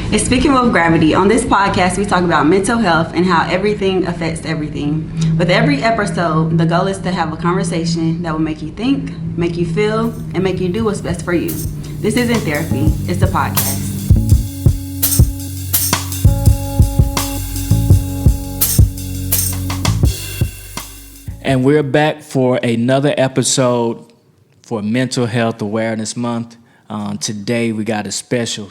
It's Speaking with Gravity. On this podcast, we talk about mental health and how everything affects everything. With every episode, the goal is to have a conversation that will make you think, make you feel, and make you do what's best for you. This isn't therapy, it's a podcast. And we're back for another episode for Mental Health Awareness Month. Today we got a special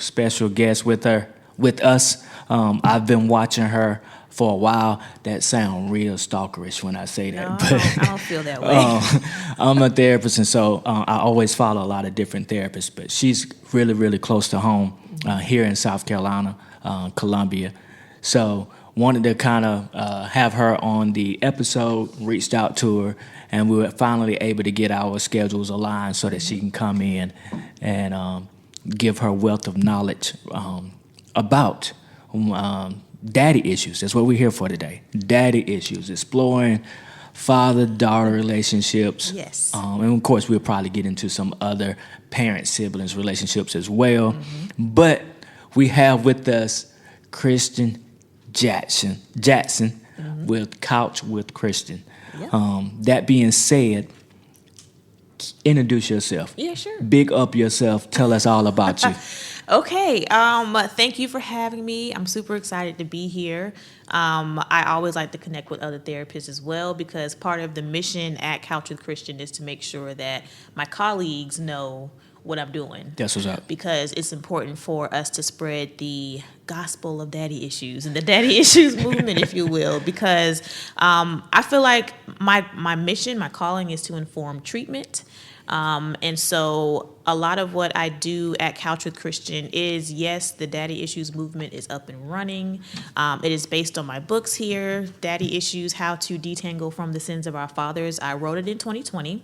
guest with us. I've been watching her for a while. That sounds real stalkerish when I say that. No, but I don't feel that way. I'm a therapist, and so I always follow a lot of different therapists. But she's really close to home here in South Carolina, Columbia. So wanted to kind of have her on the episode, reached out to her, and we were finally able to get our schedules aligned so that she can come in and give her wealth of knowledge about daddy issues. That's what we're here for today. Daddy issues, exploring father-daughter relationships. Yes. And of course, we'll probably get into some other parent-siblings relationships as well. Mm-hmm. But we have with us Christian Jackson mm-hmm. with Couch with Christian. Yep. That being said, introduce yourself. Yeah, sure. Big up yourself. Tell us all about you. Okay. Thank you for having me. I'm super excited to be here. I always like to connect with other therapists as well, because part of the mission at Couch with Christian is to make sure that my colleagues know what I'm doing. That's what's up. Because it's important for us to spread the gospel of daddy issues and the daddy issues movement, if you will, because I feel like my mission, my calling is to inform treatment. And so a lot of what I do at Couch with Christian is, yes, the daddy issues movement is up and running. It is based on my books here, Daddy Issues, How to Detangle from the Sins of Our Fathers. I wrote it in 2020.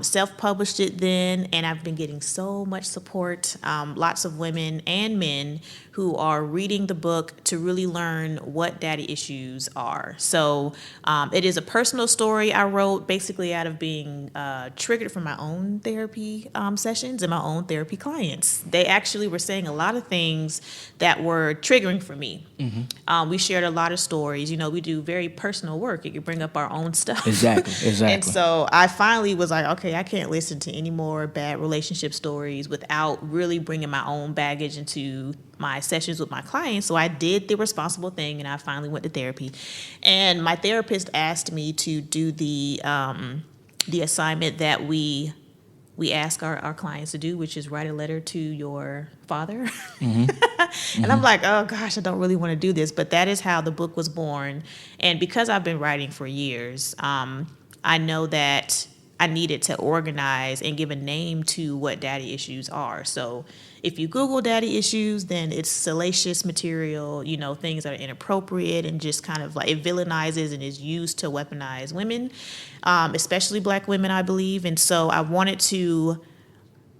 Self-published it then, and I've been getting so much support, lots of women and men who are reading the book to really learn what daddy issues are. So it is a personal story I wrote basically out of being triggered from my own therapy sessions and my own therapy clients. They actually were saying a lot of things that were triggering for me. Mm-hmm. We shared a lot of stories. You know, we do very personal work. It can bring up our own stuff. Exactly. And so I finally was like, okay, I can't listen to any more bad relationship stories without really bringing my own baggage into my sessions with my clients. So I did the responsible thing, and I finally went to therapy. And my therapist asked me to do the assignment that we ask our clients to do, which is write a letter to your father. Mm-hmm. And I'm like, oh gosh, I don't really want to do this, but that is how the book was born. And because I've been writing for years, I know that I needed to organize and give a name to what daddy issues are. So if you Google daddy issues, then it's salacious material, you know, things that are inappropriate and just kind of like it villainizes and is used to weaponize women, especially Black women, I believe. And so I wanted to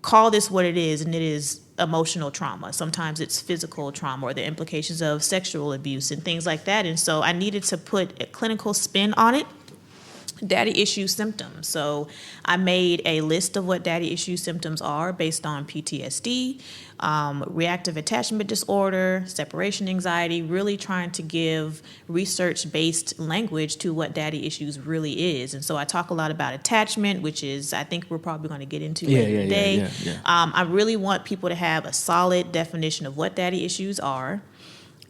call this what it is, and it is emotional trauma. Sometimes it's physical trauma or the implications of sexual abuse and things like that. And so I needed to put a clinical spin on it. Daddy issue symptoms. So I made a list of what daddy issue symptoms are based on PTSD, reactive attachment disorder, separation anxiety, really trying to give research-based language to what daddy issues really is. And so I talk a lot about attachment, which is, I think we're probably going to get into later today. Yeah. I really want people to have a solid definition of what daddy issues are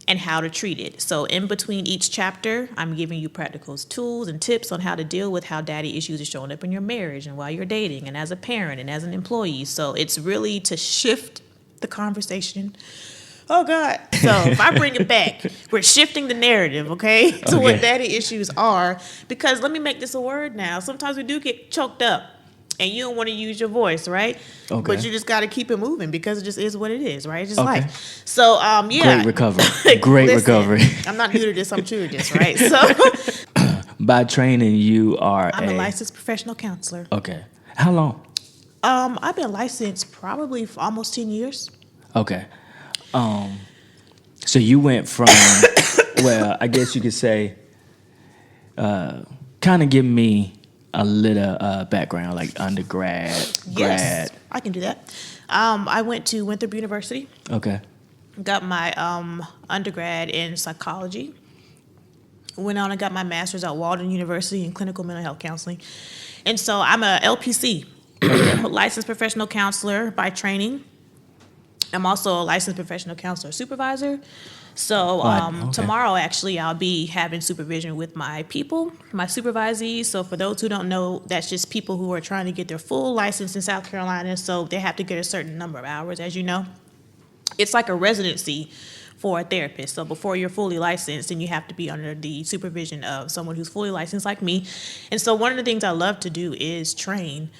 and how to treat it. So in between each chapter, I'm giving you practical tools and tips on how to deal with how daddy issues are showing up in your marriage and while you're dating and as a parent and as an employee. So it's really to shift the conversation. Oh God. So if I bring it back, we're shifting the narrative, okay, to what daddy issues are, because let me make this a word now. Sometimes we do get choked up. And you don't want to use your voice, right? Okay. But you just got to keep it moving because it just is what it is, right? It's just life. So, yeah. Great recovery. Great recovery. I'm not new to this. I'm true to this, right? So, by training, you are I'm a licensed professional counselor. Okay. How long? I've been licensed probably for almost 10 years. Okay. So you went from, well, I guess you could say, kind of give me a little background, like undergrad, yes, grad. I can do that. I went to Winthrop University. Okay. got my undergrad in psychology. Went on and got my master's at Walden University in clinical mental health counseling. And so I'm a LPC, licensed professional counselor by training. I'm also a licensed professional counselor supervisor. So Okay. tomorrow, actually, I'll be having supervision with my people, my supervisees. So for those who don't know, that's just people who are trying to get their full license in South Carolina. So they have to get a certain number of hours, as you know. It's like a residency for a therapist. So before you're fully licensed, then you have to be under the supervision of someone who's fully licensed like me. And so one of the things I love to do is train,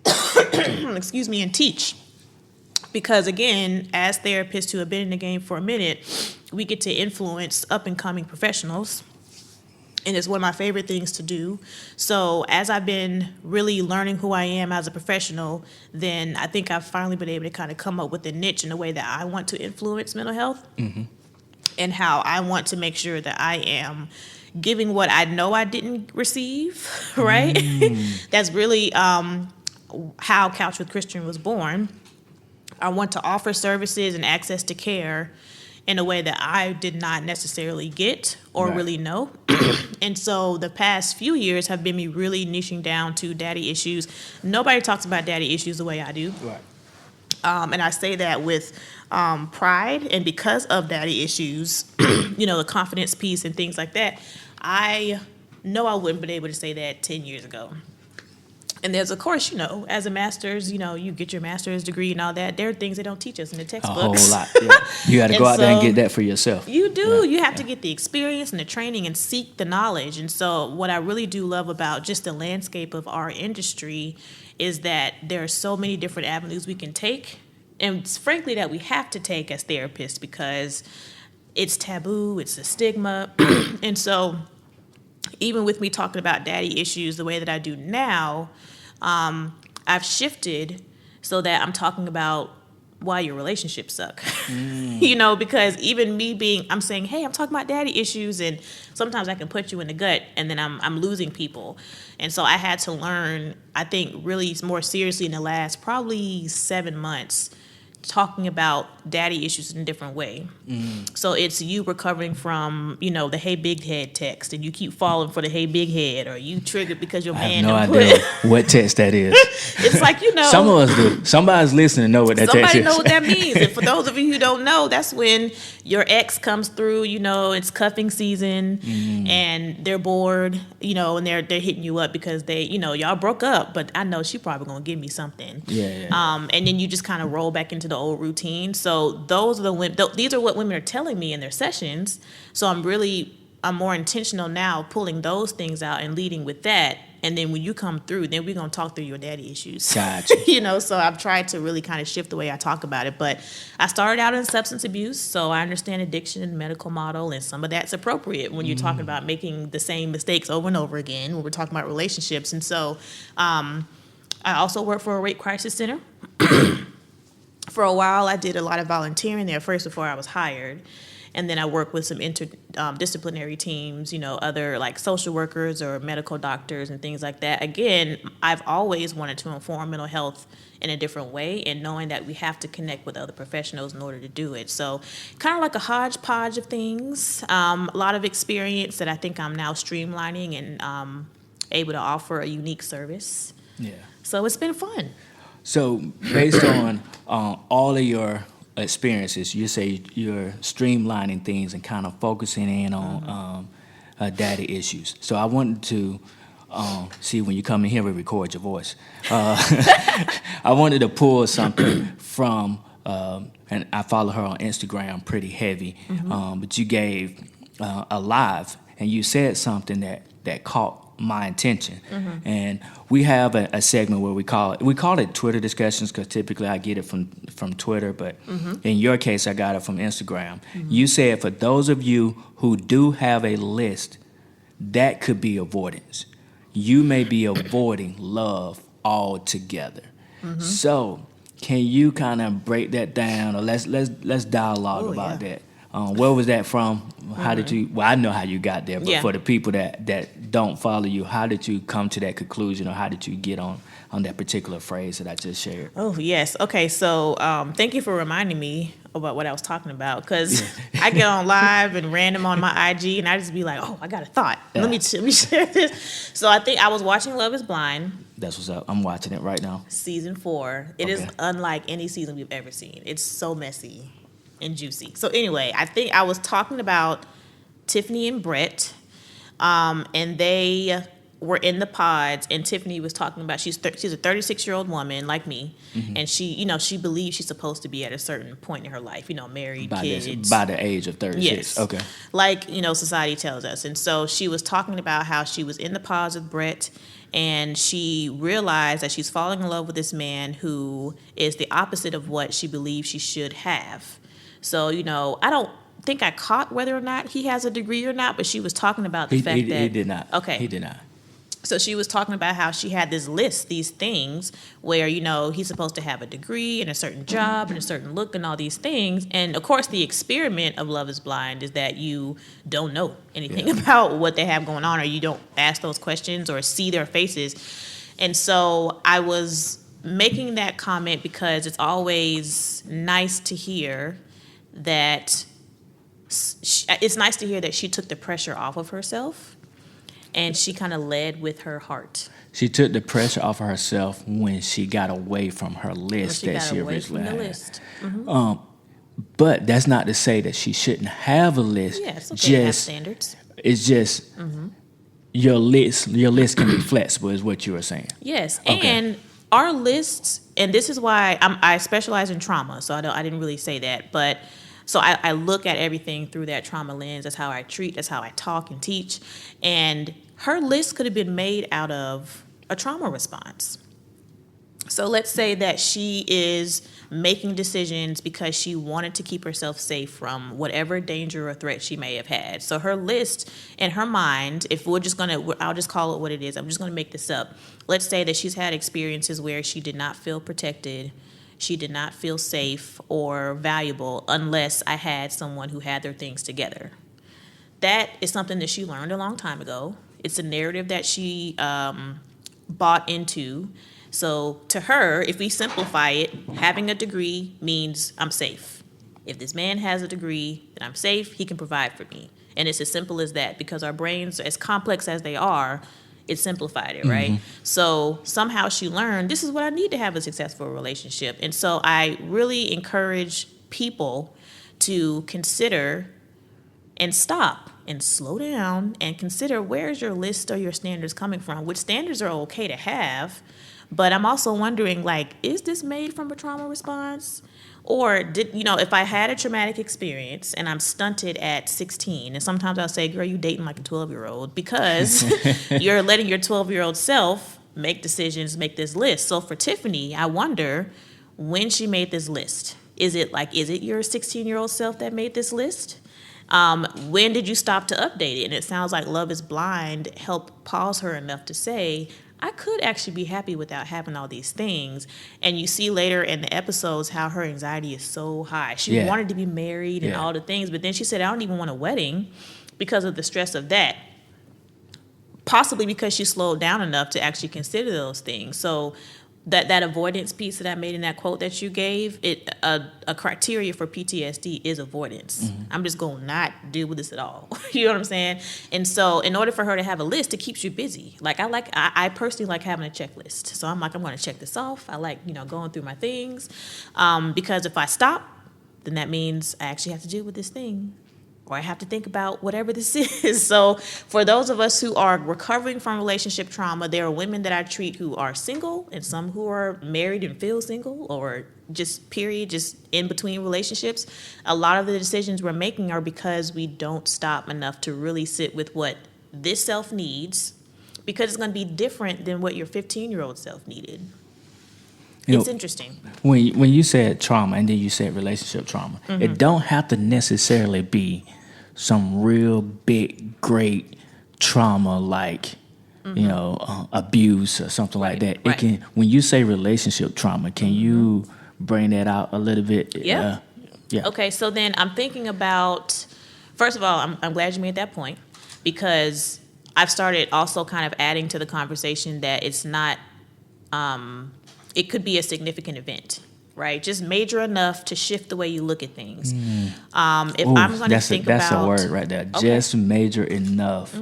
excuse me, and teach. Because again, as therapists who have been in the game for a minute, we get to influence up and coming professionals. And it's one of my favorite things to do. So as I've been really learning who I am as a professional, then I think I've finally been able to kind of come up with a niche in the way that I want to influence mental health, and how I want to make sure that I am giving what I know I didn't receive, right? That's really how Couch with Christian was born. I want to offer services and access to care in a way that I did not necessarily get or Right. really know. And so the past few years have been me really niching down to daddy issues. Nobody talks about daddy issues the way I do. Right. And I say that with pride, and because of daddy issues, the confidence piece and things like that, I know I wouldn't have been able to say that 10 years ago. And there's, of course, as a master's, you get your master's degree and all that. There are things they don't teach us in the A textbooks. whole lot. Yeah. You got to go And out there and so- get that for yourself. You do. Yeah. You have to get the experience and the training and seek the knowledge. And so what I really do love about just the landscape of our industry is that there are so many different avenues we can take. And frankly, that we have to take as therapists, because it's taboo, it's a stigma. And so even with me talking about daddy issues the way that I do now, I've shifted so that I'm talking about why your relationships suck. Because even me I'm saying, hey, I'm talking about daddy issues, and sometimes I can put you in the gut, and then I'm losing people. And so I had to learn, I think, really more seriously in the last probably 7 months, talking about daddy issues in a different way. So it's you recovering from, the hey big head text, and you keep falling for the hey big head, or you triggered because your I man have no done idea what text that is. It's like, Some of us do. Somebody's listening to know what that text somebody is. know what that means. And for those of you who don't know, that's when your ex comes through, it's cuffing season, and they're bored, and they're hitting you up because they, y'all broke up, but I know she probably gonna give me something. Yeah. And then you just kind of roll back into the old routine. So those are the women. These are what women are telling me in their sessions. So I'm more intentional now, pulling those things out and leading with that. And then when you come through, then we're gonna talk through your daddy issues. Gotcha. So I've tried to really kind of shift the way I talk about it. But I started out in substance abuse, so I understand addiction and medical model, and some of that's appropriate when you're talking about making the same mistakes over and over again when we're talking about relationships. And so I also work for a rape crisis center. For a while, I did a lot of volunteering there first before I was hired. And then I worked with some interdisciplinary teams, other like social workers or medical doctors and things like that. Again, I've always wanted to inform mental health in a different way, and knowing that we have to connect with other professionals in order to do it. So kind of like a hodgepodge of things, a lot of experience that I think I'm now streamlining and able to offer a unique service. Yeah. So it's been fun. So based on all of your experiences, you say you're streamlining things and kind of focusing in on daddy issues. So I wanted to see, when you come in here, we record your voice. I wanted to pull something from, and I follow her on Instagram pretty heavy, but you gave a live, and you said something that caught my attention. And we have a segment where we call it Twitter discussions, because typically I get it from Twitter, but in your case I got it from Instagram. You said, for those of you who do have a list, that could be avoidance. You may be avoiding love altogether. So can you kind of break that down, or let's dialogue about that? Where was that from? How did you? Well, I know how you got there, but for the people that don't follow you, how did you come to that conclusion, or how did you get on that particular phrase that I just shared? Oh, yes. Okay, so thank you for reminding me about what I was talking about, because I get on live and random on my IG, and I just be like, oh, I got a thought. Yeah. Let me share this. So I think I was watching Love is Blind. That's what's up. I'm watching it right now. Season 4. It is Okay. unlike any season we've ever seen. It's so messy and juicy. So anyway, I think I was talking about Tiffany and Brett, and they were in the pods, and Tiffany was talking about she's a 36-year-old woman like me, and she believes she's supposed to be at a certain point in her life, married, kids, By the age of 36. Yes. Okay. Like, society tells us. And so she was talking about how she was in the pods with Brett, and she realized that she's falling in love with this man who is the opposite of what she believes she should have. So, I don't think I caught whether or not he has a degree or not, but she was talking about the fact that... He did not. Okay. He did not. So she was talking about how she had this list, these things where, he's supposed to have a degree and a certain job and a certain look and all these things. And, of course, the experiment of Love is Blind is that you don't know anything about what they have going on, or you don't ask those questions or see their faces. And so I was making that comment because it's always nice to hear that she took the pressure off of herself. And she kind of led with her heart. She took the pressure off of herself when she got away from her list that she originally had. Mm-hmm. But that's not to say that she shouldn't have a list. Yeah, it's okay to have standards. It's just your list can be flexible, is what you were saying. Yes, Okay. and our lists, and this is why I specialize in trauma, so I didn't really say that, but. So I look at everything through that trauma lens. That's how I treat. That's how I talk and teach. And her list could have been made out of a trauma response. So let's say that she is making decisions because she wanted to keep herself safe from whatever danger or threat she may have had. So her list in her mind, if I'll just call it what it is. I'm just going to make this up. Let's say that she's had experiences where she did not feel protected. She did not feel safe or valuable unless I had someone who had their things together. That is something that she learned a long time ago. It's a narrative that she bought into. So to her, if we simplify it, having a degree means I'm safe. If this man has a degree, then I'm safe. He can provide for me. And it's as simple as that, because our brains, as complex as they are, it simplified it, right? Mm-hmm. So somehow she learned, this is what I need to have a successful relationship. And so I really encourage people to consider and stop and slow down and consider, where's your list or your standards coming from? Which standards are okay to have, but I'm also wondering, is this made from a trauma response? Or if I had a traumatic experience and I'm stunted at 16, and sometimes I'll say, girl, you dating like a 12-year-old, because you're letting your 12-year-old self make decisions, make this list. So for Tiffany, I wonder when she made this list. Is it your 16-year-old self that made this list? When did you stop to update it? And it sounds like Love is Blind helped pause her enough to say, I could actually be happy without having all these things. And you see later in the episodes how her anxiety is so high. She wanted to be married and all the things, but then she said, I don't even want a wedding because of the stress of that. Possibly because she slowed down enough to actually consider those things. So that avoidance piece that I made in that quote that you gave, a criteria for PTSD is avoidance. Mm-hmm. I'm just going to not deal with this at all. You know what I'm saying? And so in order for her to have a list, it keeps you busy. I personally like having a checklist. So I'm going to check this off. I like, going through my things. Because if I stop, then that means I actually have to deal with this thing. Or I have to think about whatever this is. So for those of us who are recovering from relationship trauma, there are women that I treat who are single and some who are married and feel single, or just in between relationships. A lot of the decisions we're making are because we don't stop enough to really sit with what this self needs, because it's going to be different than what your 15-year-old self needed. It's interesting. When you said trauma and then you said relationship trauma, mm-hmm. It don't have to necessarily be some real big, great trauma like, mm-hmm. Abuse or something like that. Right. It can. When you say relationship trauma, can mm-hmm. you bring that out a little bit? Yeah. Yeah. Okay, so then I'm thinking about, first of all, I'm glad you made that point, because I've started also kind of adding to the conversation that it's not, it could be a significant event, right? Just major enough to shift the way you look at things. If Ooh, I'm going to think that's about... a word right there. Okay. Just major enough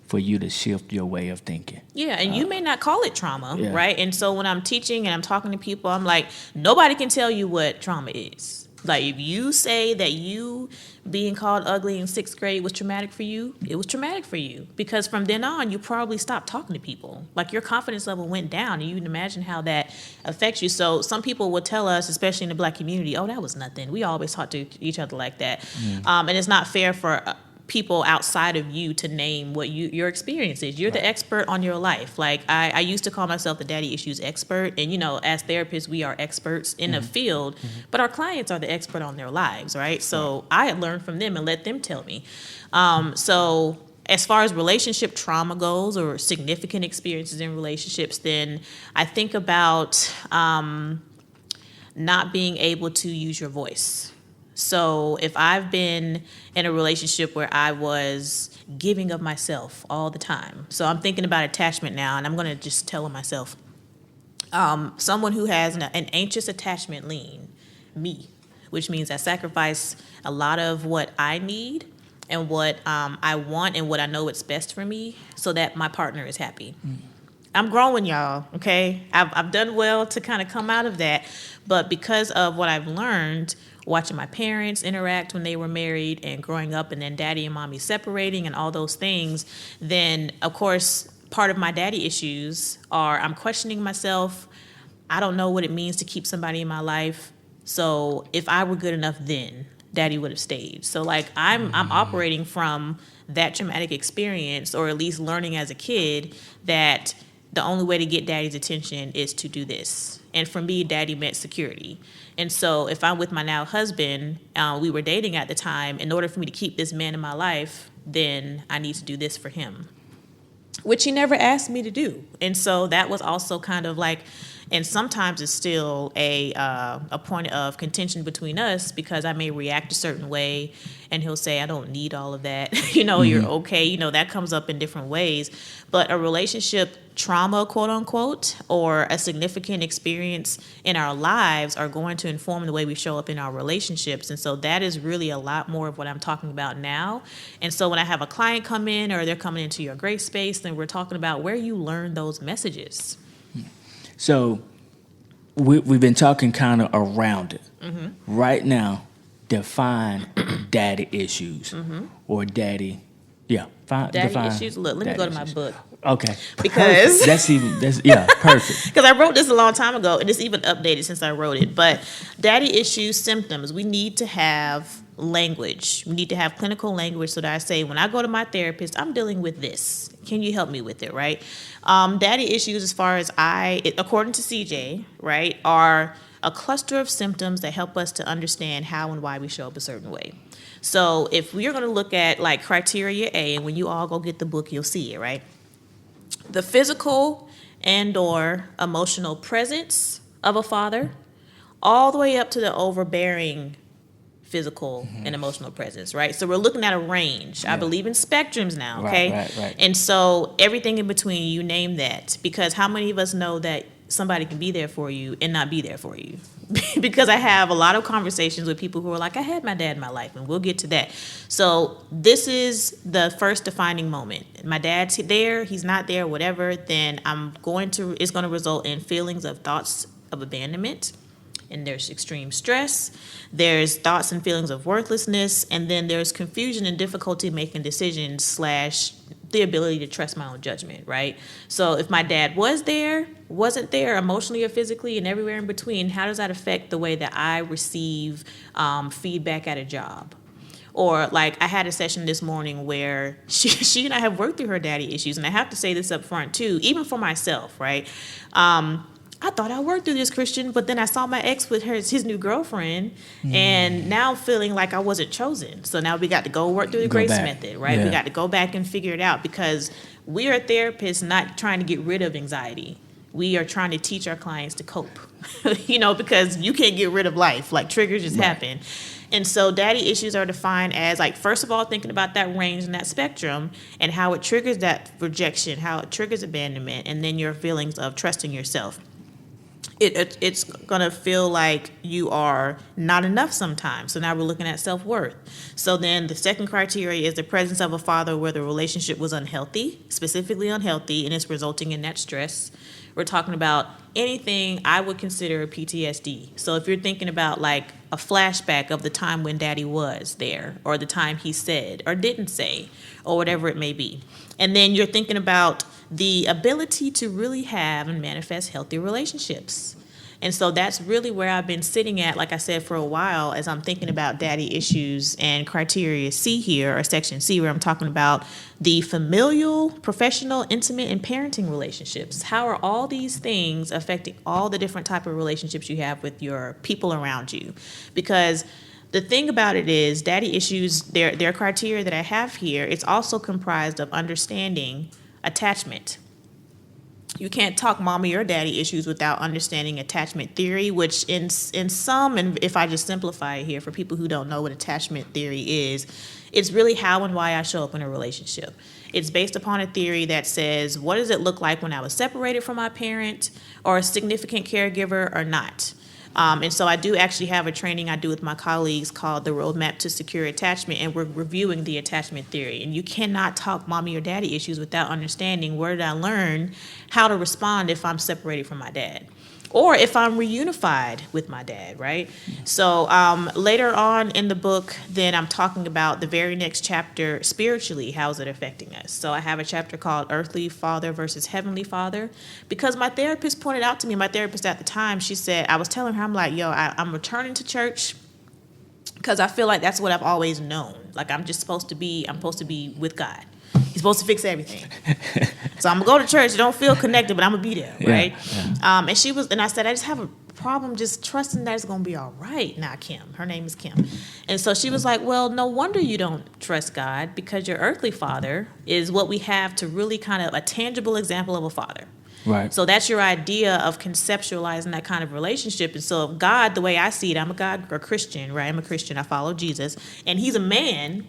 for you to shift your way of thinking. Yeah, and you may not call it trauma, Yeah. right? And so when I'm teaching and I'm talking to people, I'm like, nobody can tell you what trauma is. Like, if you say that you being called ugly in 6th grade was traumatic for you, it was traumatic for you. Because from then on, you probably stopped talking to people. Like, your confidence level went down, and you can imagine how that affects you. So some people will tell us, especially in the Black community, oh, that was nothing. We always talk to each other like that. And it's not fair for people outside of you to name what your experience is. You're the expert on your life. Like, I used to call myself the daddy issues expert. And, as therapists, we are experts in the field, but our clients are the expert on their lives, right? So I learned from them and let them tell me. So as far as relationship trauma goes, or significant experiences in relationships, then I think about not being able to use your voice. So if I've been in a relationship where I was giving of myself all the time, so I'm thinking about attachment now, and I'm going to just tell myself, someone who has an anxious attachment lean, me, which means I sacrifice a lot of what I need and what I want and what I know it's best for me so that my partner is happy. I'm growing, y'all, okay? I've done well to kind of come out of that, but because of what I've learned, watching my parents interact when they were married and growing up, and then daddy and mommy separating and all those things, then, of course, part of my daddy issues are I'm questioning myself. I don't know what it means to keep somebody in my life. So if I were good enough then, daddy would have stayed. So, like, I'm operating from that traumatic experience, or at least learning as a kid that the only way to get daddy's attention is to do this. And for me, daddy meant security. And so if I'm with my now husband, we were dating at the time, in order for me to keep this man in my life, then I need to do this for him, which he never asked me to do. And so that was also kind of like, and sometimes it's still a point of contention between us, because I may react a certain way and he'll say, I don't need all of that. You're okay. That comes up in different ways. But a relationship trauma, quote unquote, or a significant experience in our lives are going to inform the way we show up in our relationships. And so that is really a lot more of what I'm talking about now. And so when I have a client come in, or they're coming into your grace space, then we're talking about where you learn those messages. So we've been talking kind of around it. Right now, define daddy issues or daddy. Yeah, Daddy define issues. Look, let me go to my book. Okay, Because perfect. that's perfect. Because I wrote this a long time ago, and it's even updated since I wrote it. But daddy issues symptoms, we need to have language. We need to have clinical language, so that I say, when I go to my therapist, I'm dealing with this. Can you help me with it, right? Daddy issues, as far as according to CJ, right, are a cluster of symptoms that help us to understand how and why we show up a certain way. So if we are going to look at like criteria A, and when you all go get the book, you'll see it, right? The physical and or emotional presence of a father, all the way up to the overbearing physical and emotional presence, right? So we're looking at a range. I believe in spectrums now, okay? Right. And so everything in between, you name that, because how many of us know that somebody can be there for you and not be there for you? Because I have a lot of conversations with people who are like, I had my dad in my life, and we'll get to that. So this is the first defining moment. My dad's there, he's not there, whatever, then it's going to result in feelings of thoughts of abandonment, and there's extreme stress, there's thoughts and feelings of worthlessness, and then there's confusion and difficulty making decisions / the ability to trust my own judgment, right? So if my dad wasn't there emotionally or physically and everywhere in between, how does that affect the way that I receive feedback at a job? Or like I had a session this morning where she and I have worked through her daddy issues, and I have to say this up front too, even for myself, right? I thought I worked through this, Christian, but then I saw my ex with his new girlfriend, and now I'm feeling like I wasn't chosen. So now we got to go work through the grace method, right? Yeah. We got to go back and figure it out, because we are therapists not trying to get rid of anxiety. We are trying to teach our clients to cope, because you can't get rid of life. Like, triggers just happen. And so daddy issues are defined as, like, first of all, thinking about that range and that spectrum and how it triggers that rejection, how it triggers abandonment, and then your feelings of trusting yourself. it's going to feel like you are not enough sometimes. So now we're looking at self-worth. So then the second criteria is the presence of a father where the relationship was unhealthy, specifically unhealthy, and it's resulting in that stress. We're talking about anything I would consider PTSD. So if you're thinking about like a flashback of the time when daddy was there, or the time he said or didn't say, or whatever it may be. And then you're thinking about the ability to really have and manifest healthy relationships. And so that's really where I've been sitting at, like I said, for a while, as I'm thinking about daddy issues and criteria C here, or section C, where I'm talking about the familial, professional, intimate, and parenting relationships. How are all these things affecting all the different type of relationships you have with your people around you? Because the thing about it is, daddy issues, their criteria that I have here, it's also comprised of understanding attachment. You can't talk mommy or daddy issues without understanding attachment theory, which in some, and if I just simplify it here for people who don't know what attachment theory is, it's really how and why I show up in a relationship. It's based upon a theory that says, what does it look like when I was separated from my parent or a significant caregiver or not? And so I do actually have a training I do with my colleagues called the Roadmap to Secure Attachment, and we're reviewing the attachment theory. And you cannot talk mommy or daddy issues without understanding where did I learn how to respond if I'm separated from my dad, or if I'm reunified with my dad, right? So later on in the book, then I'm talking about the very next chapter, spiritually, how is it affecting us? So I have a chapter called Earthly Father versus Heavenly Father, because my therapist pointed out to me, my therapist at the time, she said, I was telling her, I'm like, yo, I'm returning to church because I feel like that's what I've always known. Like I'm supposed to be with God. He's supposed to fix everything. So I'm gonna go to church. Don't feel connected, but I'm gonna be there, right? Yeah. And I said, I just have a problem just trusting that it's gonna be all right. Now, Kim, her name is Kim, and so she was like, well, no wonder you don't trust God, because your earthly father is what we have to really kind of a tangible example of a father. Right. So that's your idea of conceptualizing that kind of relationship. And so God, the way I see it, I'm a Christian, right? I'm a Christian. I follow Jesus, and he's a man.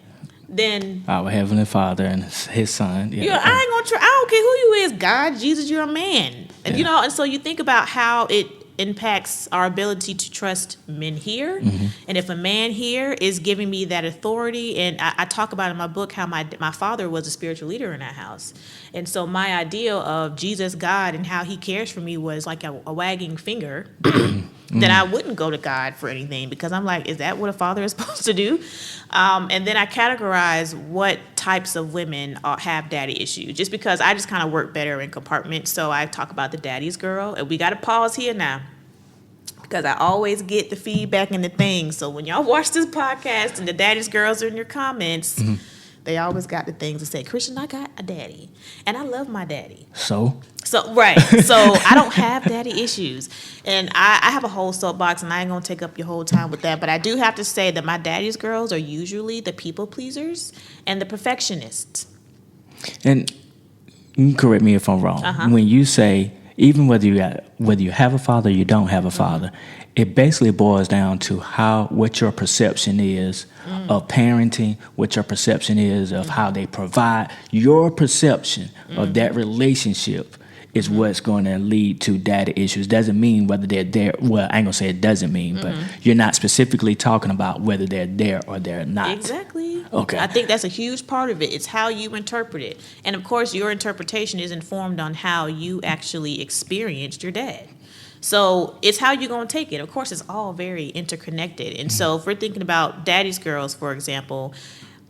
Then our Heavenly Father and His Son. Yeah, I ain't gonna try. I don't care who you is, God, Jesus, you're a man, and and so you think about how it impacts our ability to trust men here, and if a man here is giving me that authority, and I talk about in my book how my father was a spiritual leader in that house, and so my idea of Jesus, God, and how He cares for me was like a wagging finger. Then I wouldn't go to God for anything, because I'm like, is that what a father is supposed to do? And then I categorize what types of women have daddy issues, just because I just kind of work better in compartments. So I talk about the daddy's girl, and we got to pause here now, because I always get the feedback and the things. So when y'all watch this podcast and the daddy's girls are in your comments, they always got the things to say. Christian, I got a daddy, and I love my daddy. So right. So I don't have daddy issues. And I have a whole soapbox, and I ain't going to take up your whole time with that. But I do have to say that my daddy's girls are usually the people pleasers and the perfectionists. And you can correct me if I'm wrong. When you say, even whether you have a father or you don't have a father, it basically boils down to what your perception is of parenting, what your perception is of how they provide. Your perception of that relationship is what's going to lead to daddy issues. Doesn't mean whether they're there. Well, I ain't gonna say it doesn't mean, but you're not specifically talking about whether they're there or they're not. Exactly. Okay. I think that's a huge part of it. It's how you interpret it. And of course, your interpretation is informed on how you actually experienced your dad. So it's how you're going to take it. Of course, it's all very interconnected. And so if we're thinking about daddy's girls, for example,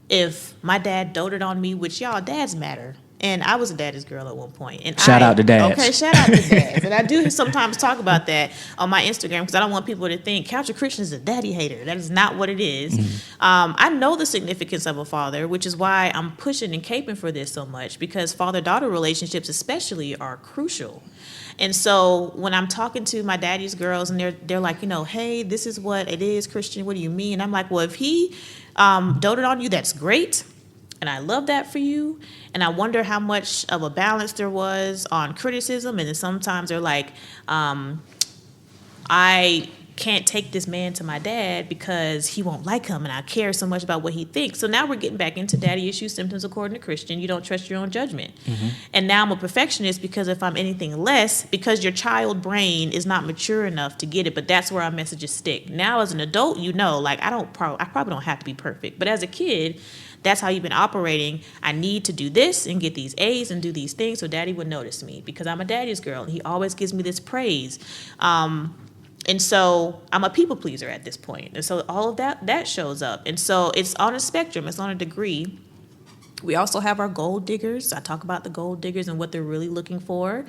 if my dad doted on me, which y'all, dads matter. And I was a daddy's girl at one point. And shout out to dads. Okay, shout out to dads. And I do sometimes talk about that on my Instagram, because I don't want people to think Couch of Christian is a daddy hater. That is not what it is. I know the significance of a father, which is why I'm pushing and caping for this so much, because father-daughter relationships especially are crucial. And so when I'm talking to my daddy's girls and they're like, hey, this is what it is, Christian, what do you mean? I'm like, well, if he doted on you, that's great. And I love that for you. And I wonder how much of a balance there was on criticism. And then sometimes they're like, I can't take this man to my dad because he won't like him and I care so much about what he thinks. So now we're getting back into daddy issue symptoms according to Christian. You don't trust your own judgment. And now I'm a perfectionist because if I'm anything less, because your child brain is not mature enough to get it, but that's where our messages stick. Now as an adult, like I probably don't have to be perfect, but as a kid, that's how you've been operating. I need to do this and get these A's and do these things so daddy would notice me because I'm a daddy's girl and he always gives me this praise. And so I'm a people pleaser at this point. And so all of that shows up. And so it's on a spectrum. It's on a degree. We also have our gold diggers. I talk about the gold diggers and what they're really looking for,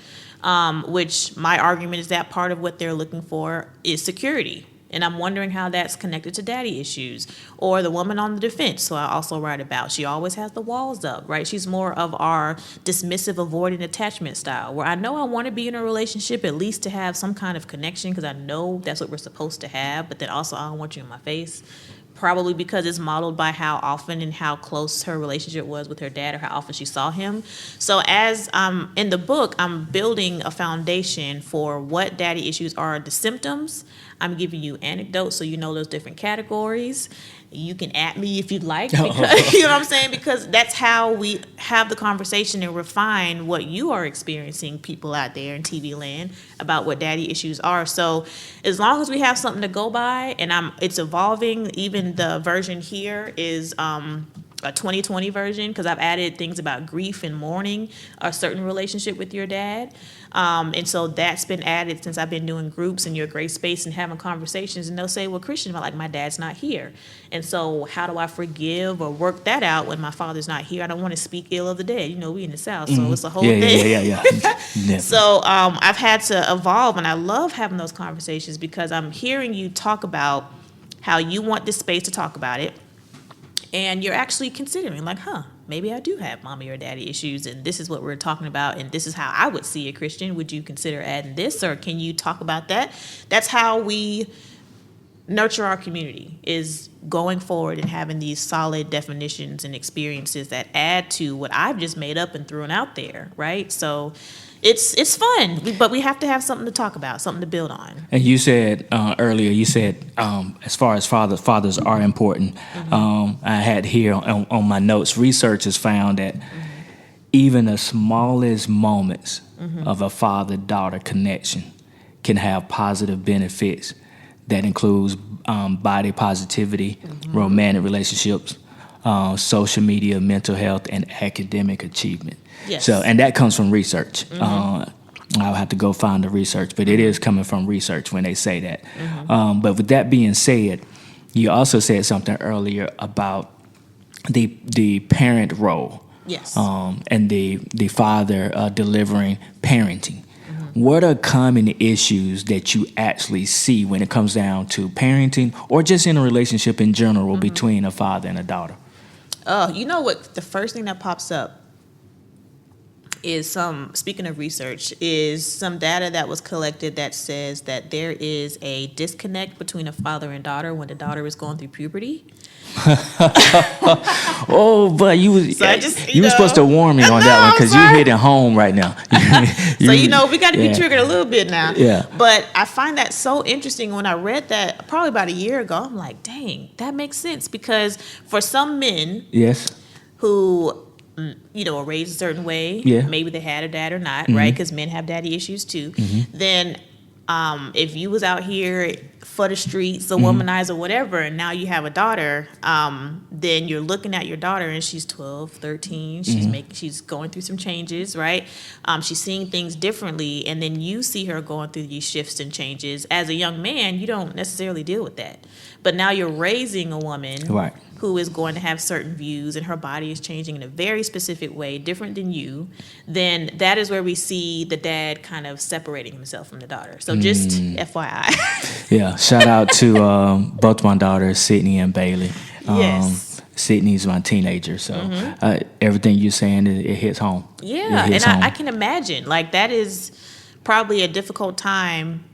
which my argument is that part of what they're looking for is security. And I'm wondering how that's connected to daddy issues. Or the woman on the defense, so I also write about. She always has the walls up, right? She's more of our dismissive, avoidant attachment style, where I know I want to be in a relationship at least to have some kind of connection because I know that's what we're supposed to have, but then also I don't want you in my face. Probably because it's modeled by how often and how close her relationship was with her dad or how often she saw him. So as in the book, I'm building a foundation for what daddy issues are, the symptoms. I'm giving you anecdotes so you know those different categories. You can at me if you'd like, because, you know what I'm saying? Because that's how we have the conversation and refine what you are experiencing, people out there in TV land, about what daddy issues are. So as long as we have something to go by, and it's evolving, even the version here is a 2020 version, because I've added things about grief and mourning, a certain relationship with your dad. And so that's been added since I've been doing groups in your great space and having conversations. And they'll say, well, Christian, like, my dad's not here. And so how do I forgive or work that out when my father's not here? I don't want to speak ill of the dead. You know, we in the South, so it's a whole thing. Yeah. So I've had to evolve, and I love having those conversations because I'm hearing you talk about how you want this space to talk about it. And you're actually considering, like, maybe I do have mommy or daddy issues, and this is what we're talking about, and this is how I would see it, Christian. Would you consider adding this, or can you talk about that? That's how we nurture our community, is going forward and having these solid definitions and experiences that add to what I've just made up and thrown out there, right? So it's fun, but we have to have something to talk about, something to build on. And you said earlier, as far as fathers are important. I had here on my notes, research has found that even the smallest moments of a father-daughter connection can have positive benefits. That includes body positivity, romantic relationships, social media, mental health, and academic achievement. Yes. So, and that comes from research. I'll have to go find the research, but it is coming from research when they say that. But with that being said, you also said something earlier about the parent role. Yes. And the father delivering parenting. What are common issues that you actually see when it comes down to parenting or just in a relationship in general between a father and a daughter? You know what? The first thing that pops up is speaking of research, is some data that was collected that says that there is a disconnect between a father and daughter when the daughter is going through puberty. Oh, but you were supposed to warn me on that one because you're hitting home right now. So we got to be triggered a little bit now. Yeah. But I find that so interesting. When I read that probably about a year ago, I'm like, dang, that makes sense, because for some men, who are raised a certain way, maybe they had a dad or not, right? Because men have daddy issues too. Then if you was out here for the streets, a womanizer, whatever, and now you have a daughter, then you're looking at your daughter and she's 12, 13, she's going through some changes, right? She's seeing things differently, and then you see her going through these shifts and changes. As a young man, you don't necessarily deal with that. But now you're raising a woman who is going to have certain views, and her body is changing in a very specific way, different than you. Then that is where we see the dad kind of separating himself from the daughter. So just FYI. Yeah, shout out to both my daughters, Sydney and Bailey. Yes. Sydney's my teenager, so everything you're saying, it hits home. Yeah, and I can imagine, like, that is probably a difficult time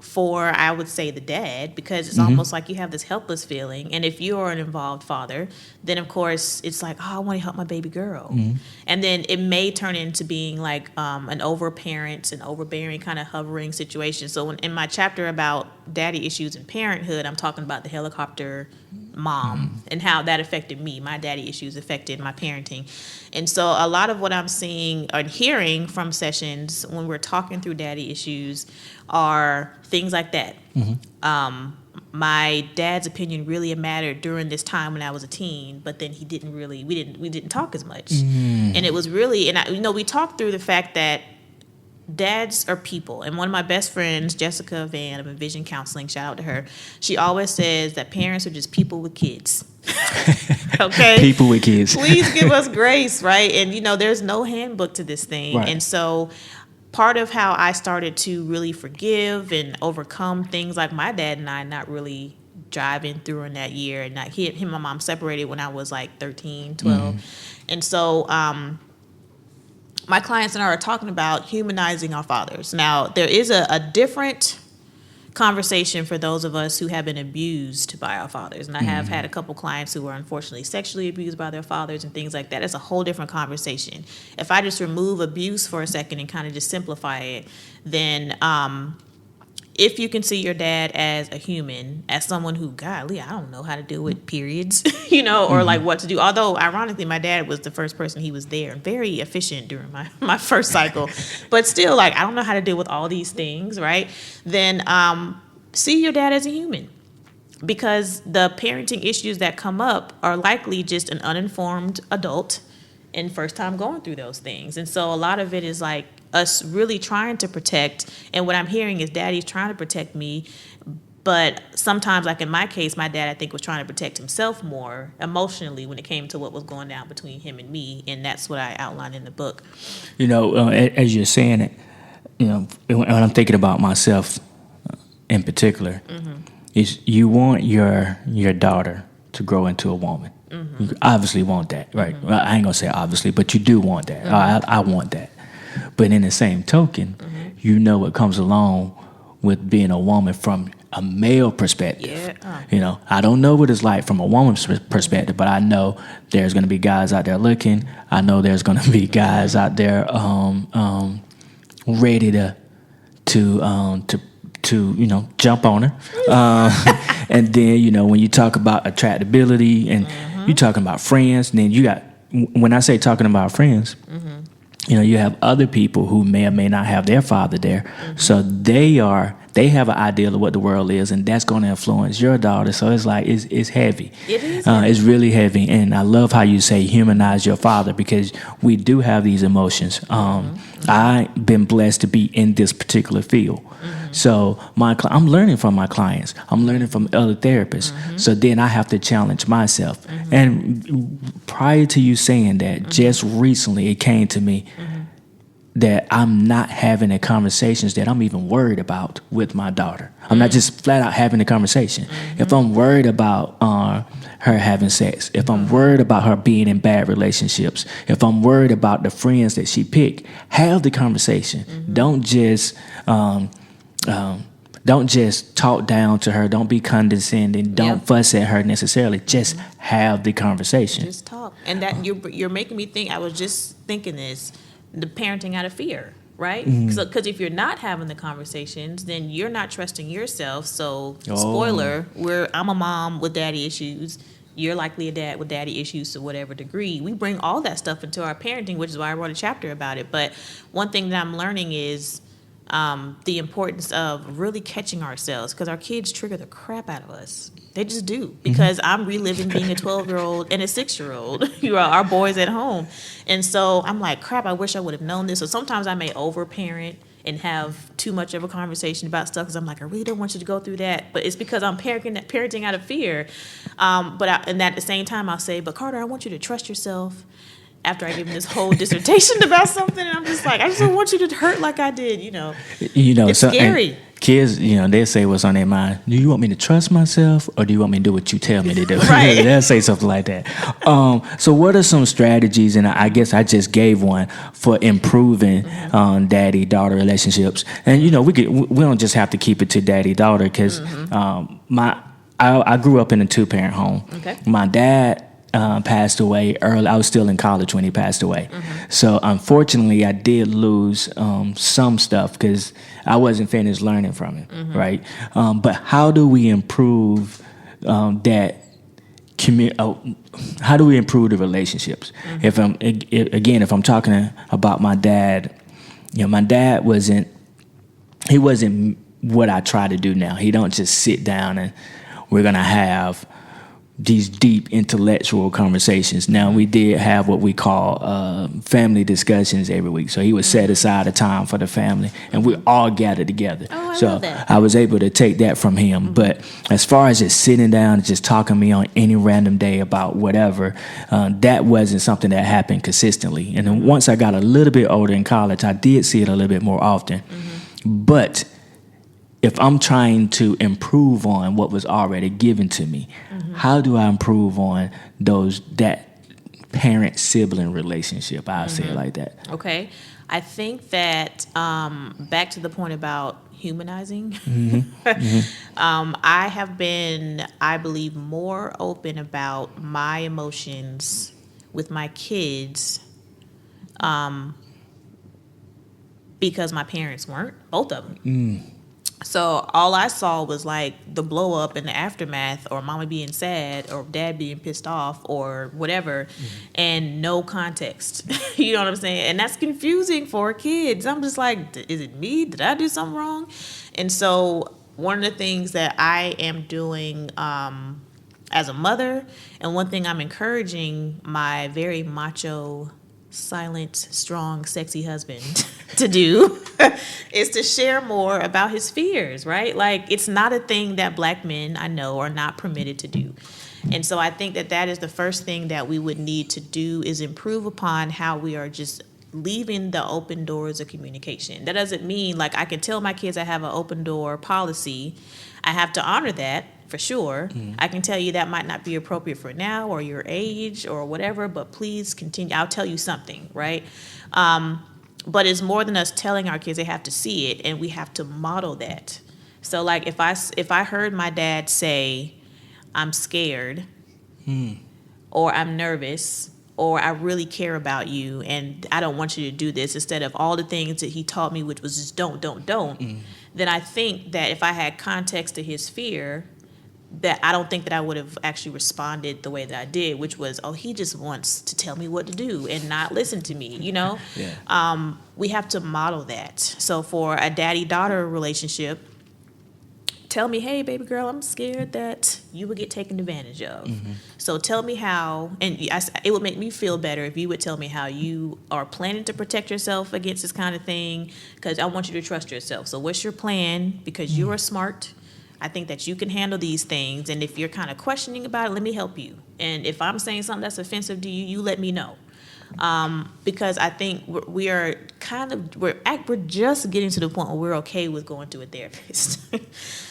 for, I would say, the dad, because it's almost like you have this helpless feeling. And if you're an involved father, then of course it's like, oh, I want to help my baby girl. And then it may turn into being like an overparent, an overbearing kind of hovering situation. So in my chapter about daddy issues and parenthood, I'm talking about the helicopter mom and how that affected me. My daddy issues affected my parenting. And so a lot of what I'm seeing and hearing from sessions when we're talking through daddy issues are things like that. My dad's opinion really mattered during this time when I was a teen, but then we didn't talk as much. And it was really, we talked through the fact that dads are people. And one of my best friends, Jessica Van of Envision Counseling, shout out to her, she always says that parents are just people with kids. Okay? People with kids. Please give us grace, right? And, there's no handbook to this thing. Right. And so part of how I started to really forgive and overcome things like my dad and I not really driving through in that year, and him and my mom separated when I was like 13, 12. And so my clients and I are talking about humanizing our fathers. Now, there is a different conversation for those of us who have been abused by our fathers. And I have had a couple clients who were unfortunately sexually abused by their fathers and things like that. It's a whole different conversation. If I just remove abuse for a second and kind of just simplify it, then if you can see your dad as a human, as someone who, golly, I don't know how to deal with periods, or like what to do. Although, ironically, my dad was the first person, he was there and very efficient during my first cycle. But still, like, I don't know how to deal with all these things, right? Then see your dad as a human. Because the parenting issues that come up are likely just an uninformed adult and first time going through those things. And so a lot of it is like us really trying to protect, and what I'm hearing is daddy's trying to protect me, but sometimes, like in my case, my dad, I think, was trying to protect himself more emotionally when it came to what was going down between him and me, and that's what I outlined in the book. As you're saying it, when I'm thinking about myself in particular, is you want your daughter to grow into a woman. You obviously want that, right? Well, I ain't gonna say obviously, but you do want that. I want that. But in the same token, what comes along with being a woman from a male perspective. Yeah. I don't know what it's like from a woman's perspective, but I know there's going to be guys out there looking. I know there's going to be guys out there ready to jump on her. And then when you talk about attractability and you're talking about friends, then you got, when I say talking about friends, you have other people who may or may not have their father there. So they have an ideal of what the world is, and that's going to influence your daughter. So it's like, it's heavy. It is. It's really heavy. And I love how you say humanize your father, because we do have these emotions. I've been blessed to be in this particular field. So I'm learning from my clients. I'm learning from other therapists. So then I have to challenge myself. And prior to you saying that, just recently it came to me that I'm not having the conversations that I'm even worried about with my daughter. I'm not just flat out having the conversation. If I'm worried about her having sex, if I'm worried about her being in bad relationships, if I'm worried about the friends that she picked, have the conversation. Don't just talk down to her. Don't be condescending. Don't fuss at her necessarily. Just have the conversation. Just talk. And that you're making me think. I was just thinking this. The parenting out of fear, right? Because if you're not having the conversations, then you're not trusting yourself. So, spoiler, I'm a mom with daddy issues. You're likely a dad with daddy issues to whatever degree. We bring all that stuff into our parenting, which is why I wrote a chapter about it. But one thing that I'm learning is the importance of really catching ourselves, because our kids trigger the crap out of us. They just do, because I'm reliving being a 12-year-old and a 6-year-old. Our boys at home. And so I'm like, crap, I wish I would have known this. So sometimes I may overparent and have too much of a conversation about stuff because I'm like, I really don't want you to go through that. But it's because I'm parenting out of fear. And at the same time, I'll say, but Carter, I want you to trust yourself. After I give him this whole dissertation about something, and I'm just like, I just don't want you to hurt like I did, It's scary. kids, they'll say what's on their mind. Do you want me to trust myself, or do you want me to do what you tell me to do? Right. They'll say something like that. So what are some strategies, and I guess I just gave one, for improving daddy-daughter relationships? And, we don't just have to keep it to daddy-daughter, because I grew up in a two-parent home. Okay. My dad passed away early. I was still in college when he passed away. So unfortunately, I did lose some stuff because I wasn't finished learning from him, right? But how do we improve that? How do we improve the relationships? If I'm talking about my dad, my dad wasn't what I try to do now. He don't just sit down and we're gonna have these deep intellectual conversations. Now, we did have what we call family discussions every week. So he would set aside a time for the family, and we all gathered together. Oh, I so love that. I was able to take that from him. But as far as just sitting down and just talking to me on any random day about whatever, that wasn't something that happened consistently. And then once I got a little bit older in college, I did see it a little bit more often. But if I'm trying to improve on what was already given to me, how do I improve on that parent-sibling relationship? I'll say it like that. Okay. I think that back to the point about humanizing, I have been, I believe, more open about my emotions with my kids because my parents weren't, both of them. So all I saw was like the blow up and the aftermath, or mama being sad, or dad being pissed off, or whatever, and no context. You know what I'm saying? And that's confusing for kids. I'm just like, is it me? Did I do something wrong? And so one of the things that I am doing as a mother, and one thing I'm encouraging my very macho, silent, strong, sexy husband to do is to share more about his fears, right? Like, it's not a thing that Black men, I know, are not permitted to do. And so I think that is the first thing that we would need to do, is improve upon how we are just leaving the open doors of communication. That doesn't mean, like, I can tell my kids I have an open door policy. I have to honor that, for sure. I can tell you that might not be appropriate for now or your age or whatever, but please continue. I'll tell you something, right? But it's more than us telling our kids. They have to see it, and we have to model that. So, like, if I heard my dad say, I'm scared, or I'm nervous, or I really care about you and I don't want you to do this, instead of all the things that he taught me, which was just don't, then I think that if I had context to his fear, that I don't think that I would have actually responded the way that I did, which was, oh, he just wants to tell me what to do and not listen to me, you know? Yeah. We have to model that. So for a daddy-daughter relationship, tell me, hey, baby girl, I'm scared that you would get taken advantage of. So tell me how, and it would make me feel better if you would tell me how you are planning to protect yourself against this kind of thing, because I want you to trust yourself. So what's your plan? Because you are smart. I think that you can handle these things. And if you're kind of questioning about it, let me help you. And if I'm saying something that's offensive to you, you let me know. Because I think we're just getting to the point where we're okay with going to a therapist.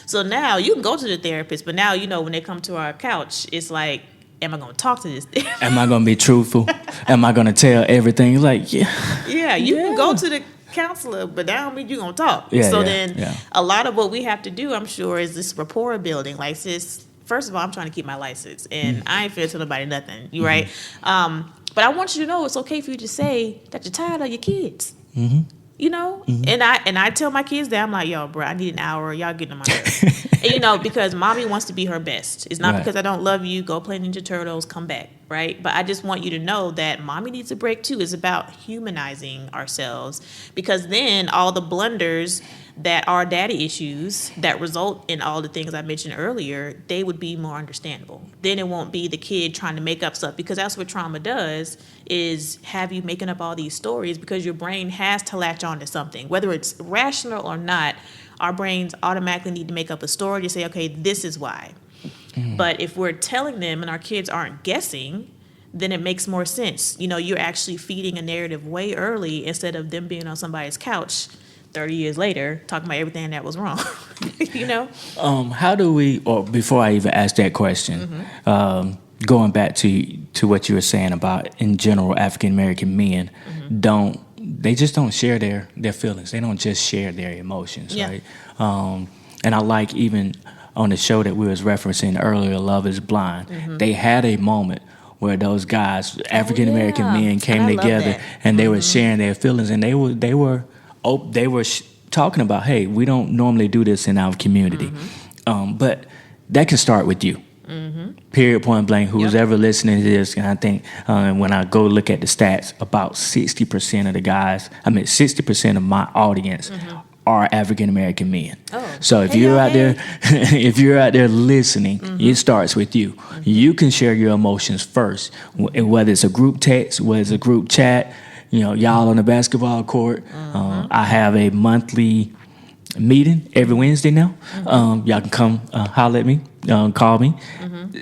So now you can go to the therapist, but now, when they come to our couch, it's like, am I going to talk to this therapist? Am I going to be truthful? Am I going to tell everything? Like, Yeah, you can go to the counselor, but that don't mean you're going to talk. A lot of what we have to do, I'm sure, is this rapport building. Like, sis, first of all, I'm trying to keep my license, and I ain't finna tell nobody nothing. You right? But I want you to know it's okay for you to say that you're tired of your kids. And I tell my kids that, I'm like, yo, bro, I need an hour. Y'all getting on my nerves. And, because mommy wants to be her best. It's not because I don't love you. Go play Ninja Turtles. Come back, right? But I just want you to know that mommy needs a break too. It's about humanizing ourselves, because then all the blunders that are daddy issues that result in all the things I mentioned earlier, they would be more understandable. Then it won't be the kid trying to make up stuff, because that's what trauma does, is have you making up all these stories, because your brain has to latch on to something. Whether it's rational or not, our brains automatically need to make up a story to say, okay, this is why. But if we're telling them and our kids aren't guessing, then it makes more sense. You're actually feeding a narrative way early, instead of them being on somebody's couch 30 years later talking about everything that was wrong. You know? How do we, or before I even ask that question, going back to what you were saying about, in general, African American men they just don't share their feelings. They don't just share their emotions, right? And I like, even on the show that we was referencing earlier, Love is Blind, they had a moment where those guys, African American men, came together and they were sharing their feelings, and they were talking about, hey, we don't normally do this in our community, but that can start with you. Period, point blank. Who's ever listening to this, and I think when I go look at the stats, about 60% of the guys, 60% of my audience are African American men. So if you're out there, if you're out there listening, it starts with you. You can share your emotions first, whether it's a group text, whether it's a group chat. You know, y'all on the basketball court. I have a monthly meeting every Wednesday now. Y'all can come holler at me, call me,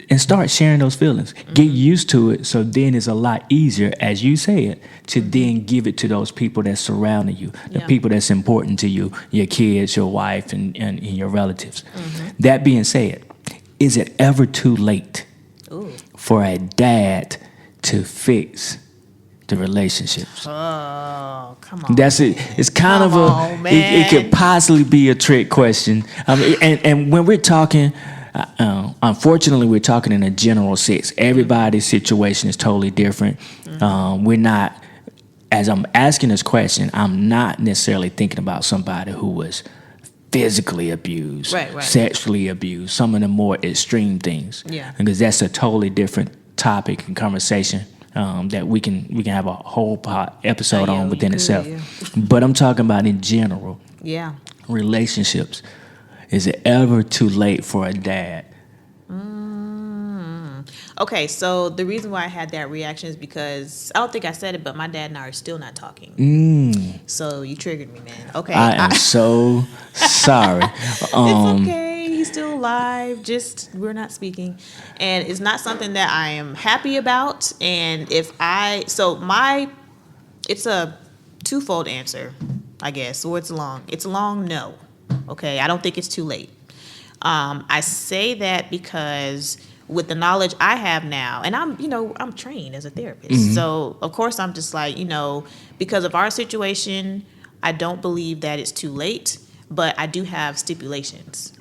and start sharing those feelings. Get used to it, so then it's a lot easier, as you said, to then give it to those people that's surrounding you, the people that's important to you, your kids, your wife, and your relatives. That being said, is it ever too late for a dad to fix the relationships? Oh, come on. That's it. It's kind of it could possibly be a trick question. And when we're talking, unfortunately, we're talking in a general sense. Everybody's situation is totally different. We're not, as I'm asking this question, I'm not necessarily thinking about somebody who was physically abused, sexually abused, some of the more extreme things. Because that's a totally different topic and conversation. That we can have a whole episode on within itself. But I'm talking about in general. Relationships. Is it ever too late for a dad? Okay, so the reason why I had that reaction is because, I don't think I said it, but my dad and I are still not talking. So you triggered me, man. Okay. I am so sorry. It's okay. He's still alive. Just, we're not speaking. And it's not something that I am happy about. And it's a twofold answer, I guess, or it's long. It's a long no. Okay. I don't think it's too late. I say that because with the knowledge I have now, and I'm trained as a therapist. So of course I'm just like, because of our situation, I don't believe that it's too late, but I do have stipulations.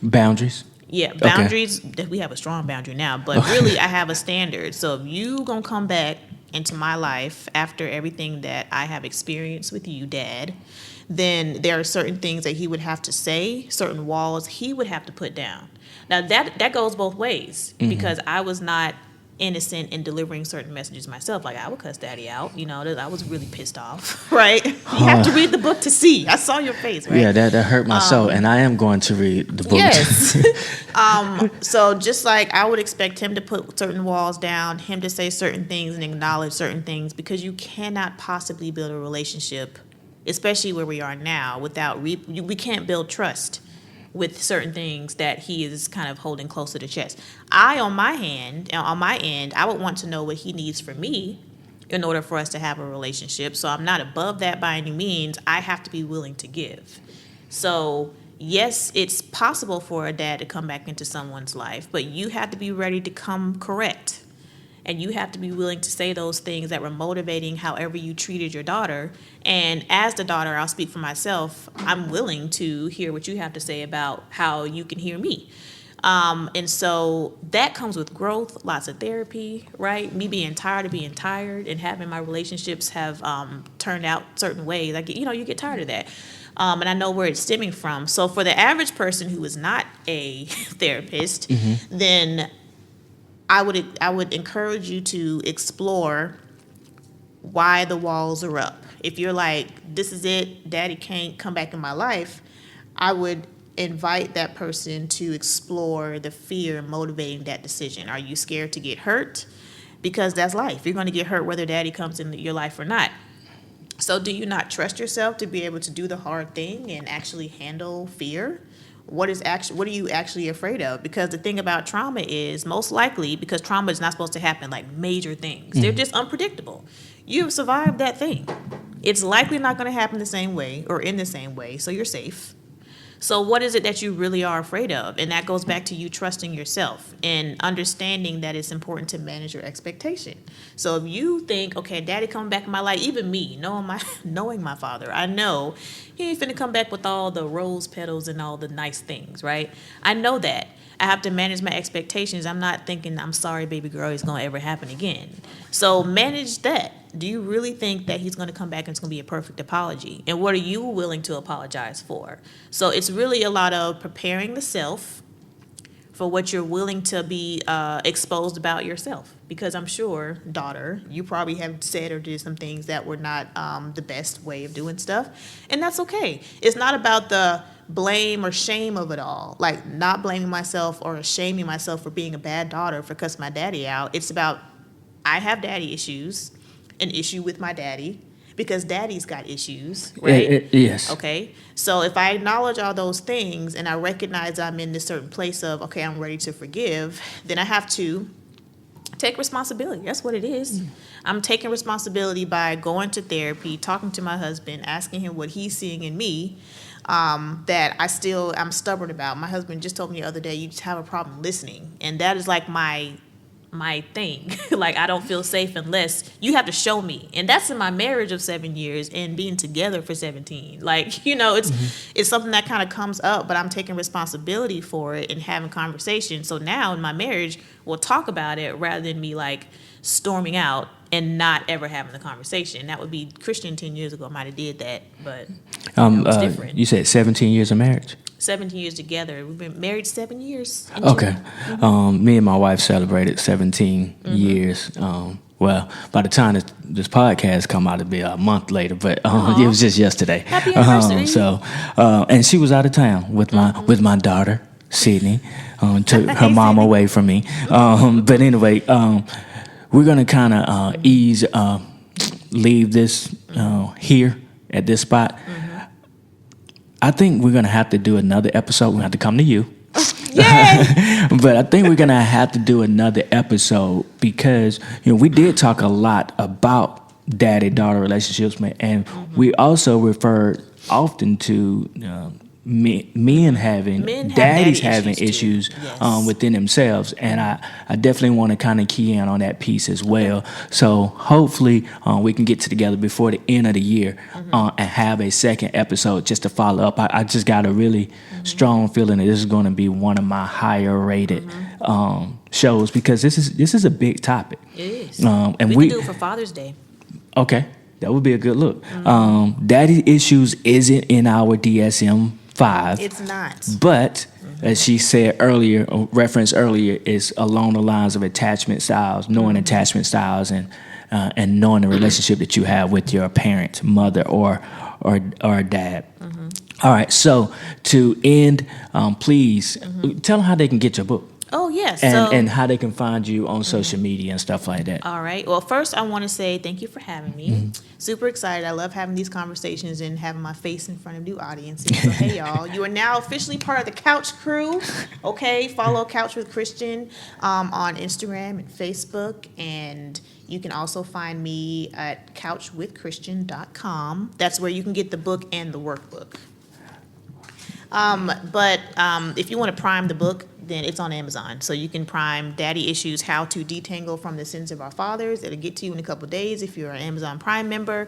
Boundaries? Yeah, boundaries. Okay. We have a strong boundary now, but really I have a standard. So if you gonna come back into my life after everything that I have experienced with you, Dad, then there are certain things that he would have to say, certain walls he would have to put down. Now that goes both ways, because I was not innocent in delivering certain messages myself. Like, I would cuss Daddy out, I was really pissed off, right? You have to read the book to see. I saw your face, right? Yeah, that hurt my soul, and I am going to read the book. Yes. So just like I would expect him to put certain walls down, him to say certain things and acknowledge certain things, because you cannot possibly build a relationship, especially where we are now, without we can't build trust with certain things that he is kind of holding close to the chest. On my end, I would want to know what he needs from me in order for us to have a relationship. So I'm not above that by any means. I have to be willing to give. So yes, it's possible for a dad to come back into someone's life, but you have to be ready to come correct. And you have to be willing to say those things that were motivating however you treated your daughter. And as the daughter, I'll speak for myself, I'm willing to hear what you have to say about how you can hear me. And so that comes with growth, lots of therapy, right? Me being tired of being tired and having my relationships have turned out certain ways. Like, you get tired of that. And I know where it's stemming from. So for the average person who is not a therapist, then I would encourage you to explore why the walls are up. If you're like, this is it, Daddy can't come back in my life, I would invite that person to explore the fear motivating that decision. Are you scared to get hurt? Because that's life. You're going to get hurt whether Daddy comes into your life or not. So do you not trust yourself to be able to do the hard thing and actually handle fear? What are you actually afraid of? Because the thing about trauma is, most likely, because trauma is not supposed to happen like major things. They're just unpredictable. You've survived that thing. It's likely not going to happen the same way or in the same way, so you're safe. So what is it that you really are afraid of? And that goes back to you trusting yourself and understanding that it's important to manage your expectation. So if you think, okay, daddy coming back in my life, even me, knowing my father, I know he ain't finna come back with all the rose petals and all the nice things, right? I know that. I have to manage my expectations. I'm not thinking, I'm sorry, baby girl, it's going to ever happen again. So manage that. Do you really think that he's going to come back and it's going to be a perfect apology? And what are you willing to apologize for? So it's really a lot of preparing the self for what you're willing to be exposed about yourself. Because I'm sure, daughter, you probably have said or did some things that were not the best way of doing stuff. And that's okay. It's not about the blame or shame of it all. Like not blaming myself or shaming myself for being a bad daughter for cussing my daddy out. It's about, I have daddy issues, an issue with my daddy. Because daddy's got issues, right? Yes. Okay. So if I acknowledge all those things and I recognize I'm in this certain place of, okay, I'm ready to forgive, then I have to take responsibility. That's what it is. I'm taking responsibility by going to therapy, talking to my husband, asking him what he's seeing in me that I'm stubborn about. My husband just told me the other day, you just have a problem listening. And that is like my thing. Like, I don't feel safe unless you have to show me. And that's in my marriage of 7 years and being together for 17. Like, it's something that kind of comes up, but I'm taking responsibility for it and having conversation. So now in my marriage, we'll talk about it rather than me like storming out and not ever having the conversation. That would be Christian 10 years ago. I might have did that, but it's different. You said 17 years of marriage? 17 years together. We've been married 7 years. Okay. Me and my wife celebrated 17 years. Well, by the time this podcast come out, it'll be a month later, but it was just yesterday. Happy anniversary. And she was out of town with my daughter, Sydney. Took her mom away from me. But anyway, we're going to kind of leave this here at this spot. I think we're going to have to do another episode. We're going to have to come to you. Yay! But I think we're going to have to do another episode because, we did talk a lot about daddy-daughter relationships, and we also referred often to men having, daddies having issues within themselves. And I definitely want to kind of key in on that piece as well. So hopefully we can get together before the end of the year and have a second episode just to follow up. I just got a really strong feeling that this is going to be one of my higher rated shows because this is a big topic. It is. And we can do it for Father's Day. Okay. That would be a good look. Daddy issues isn't in our DSM-5. It's not. But as she said earlier, or referenced earlier, is along the lines of attachment styles, knowing attachment styles, and knowing the relationship that you have with your parent, mother, or dad. All right. So to end, please tell them how they can get your book. Oh, yes. And how they can find you on social media and stuff like that. All right. Well, first, I want to say thank you for having me. Super excited. I love having these conversations and having my face in front of new audiences. So, hey, y'all. You are now officially part of the Couch Crew. Okay. Follow Couch with Christian on Instagram and Facebook. And you can also find me at couchwithchristian.com. That's where you can get the book and the workbook. But if you want to prime the book, then it's on Amazon. So you can prime Daddy Issues, How to Detangle from the Sins of Our Fathers. It'll get to you in a couple of days if you're an Amazon Prime member.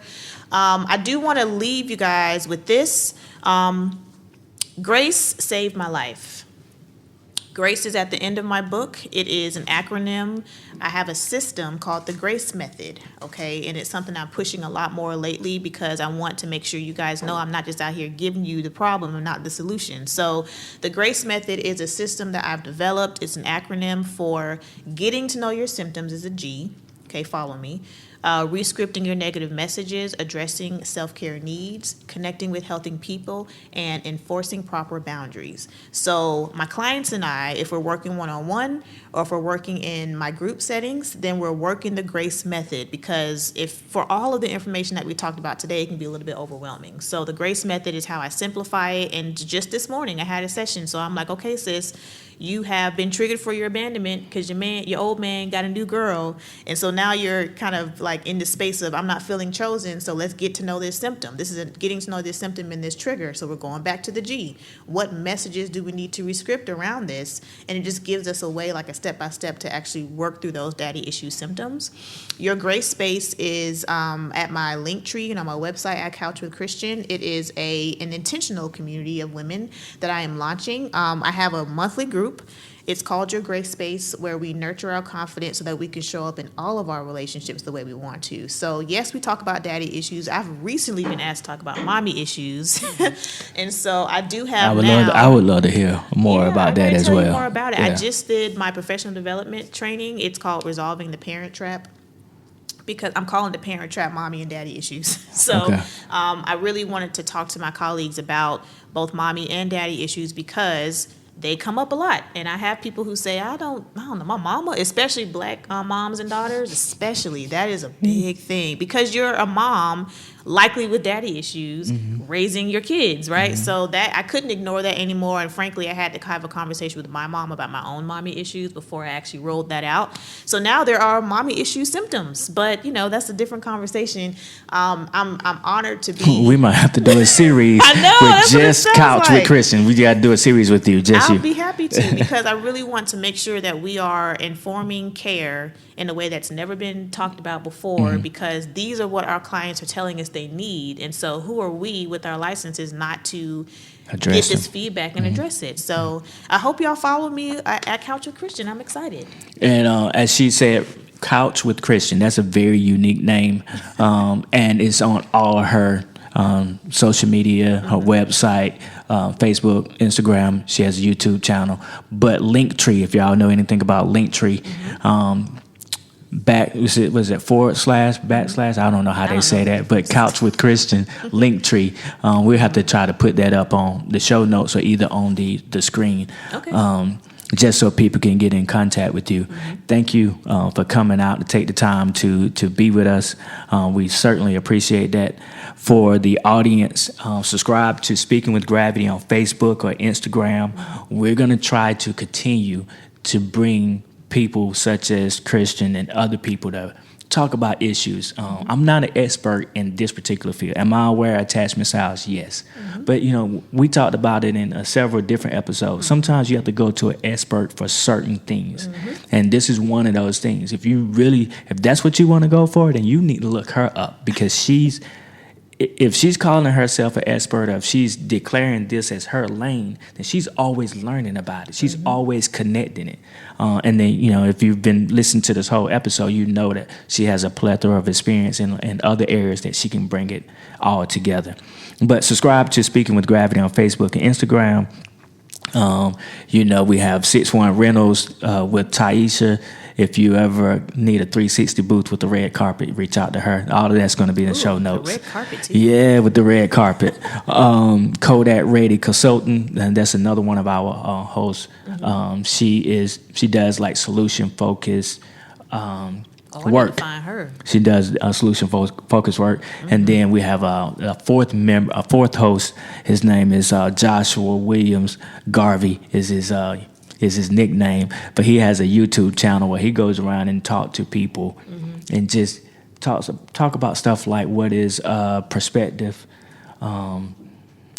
I do want to leave you guys with this. Grace saved my life. Grace is at the end of my book. It is an acronym. I have a system called the Grace Method, okay? And it's something I'm pushing a lot more lately because I want to make sure you guys know I'm not just out here giving you the problem and not the solution. So the Grace Method is a system that I've developed. It's an acronym for getting to know your symptoms, is a G. Okay, follow me. Rescripting your negative messages, addressing self-care needs, connecting with helping people, and enforcing proper boundaries. So my clients and I, if we're working one-on-one or if we're working in my group settings, then we're working the Grace Method because if for all of the information that we talked about today, it can be a little bit overwhelming. So the Grace Method is how I simplify it. And just this morning, I had a session. So I'm like, okay, sis, you have been triggered for your abandonment because your old man got a new girl. And so now you're kind of like like in the space of I'm not feeling chosen, so let's get to know this symptom. This is getting to know this symptom and this trigger. So we're going back to the G. What messages do we need to rescript around this? And it just gives us a way, like a step-by-step, to actually work through those daddy issue symptoms. Your Grace Space is at my link tree and on my website at Couch with Christian. It is an intentional community of women that I am launching. I have a monthly group. It's called Your Grace Space, where we nurture our confidence so that we can show up in all of our relationships the way we want to. So yes, we talk about daddy issues. I've recently been asked to talk about mommy issues. And so I do have I would love to hear more about that as well. More about it. Yeah. I just did my professional development training. It's called Resolving the Parent Trap, because I'm calling the parent trap mommy and daddy issues. So I really wanted to talk to my colleagues about both mommy and daddy issues, because they come up a lot. And I have people who say, I don't know, my mama, especially black moms and daughters, especially, that is a big thing, because you're a mom likely with daddy issues, raising your kids, right? So that I couldn't ignore that anymore. And frankly, I had to have a conversation with my mom about my own mommy issues before I actually rolled that out. So now there are mommy issue symptoms, but that's a different conversation. I'm honored to be. We might have to do a series I know, with just Couch with Christian. We got to do a series with you, just I'll you. be happy to, because I really want to make sure that we are informing care in a way that's never been talked about before, because these are what our clients are telling us they need. And so who are we with our licenses not to get this feedback and address it? So I hope y'all follow me at Couch with Christian. I'm excited. And as she said, Couch with Christian, that's a very unique name. And it's on all of her social media, her website, Facebook, Instagram. She has a YouTube channel. But Linktree, if y'all know anything about Linktree, was it // I don't know how they say that, but Couch with Christian, Linktree. We'll have to try to put that up on the show notes or either on the screen. Okay. Just so people can get in contact with you. Thank you for coming out to take the time to be with us. We certainly appreciate that. For the audience, subscribe to Speaking with Gravity on Facebook or Instagram. We're going to try to continue to bring people such as Christian and other people to talk about issues. I'm not an expert in this particular field. Am I aware of attachment styles? Yes. But, we talked about it in several different episodes. Sometimes you have to go to an expert for certain things. And this is one of those things. If that's what you want to go for, then you need to look her up, because if she's calling herself an expert, or if she's declaring this as her lane, then she's always learning about it. She's always connecting it. And then, if you've been listening to this whole episode, you know that she has a plethora of experience in other areas that she can bring it all together. But subscribe to Speaking with Gravity on Facebook and Instagram. We have 6-1 Rentals with Taisha. If you ever need a 360 booth with the red carpet, reach out to her. All of that's going to be in the show notes. The red carpet too. Yeah, with the red carpet. Kodak Ready Consultant, and that's another one of our hosts. She does like solution focused work. Find her. She does solution focused work, and then we have a fourth host. His name is Joshua Williams. Garvey is his nickname, but he has a YouTube channel where he goes around and talk to people and just talk about stuff like what is perspective,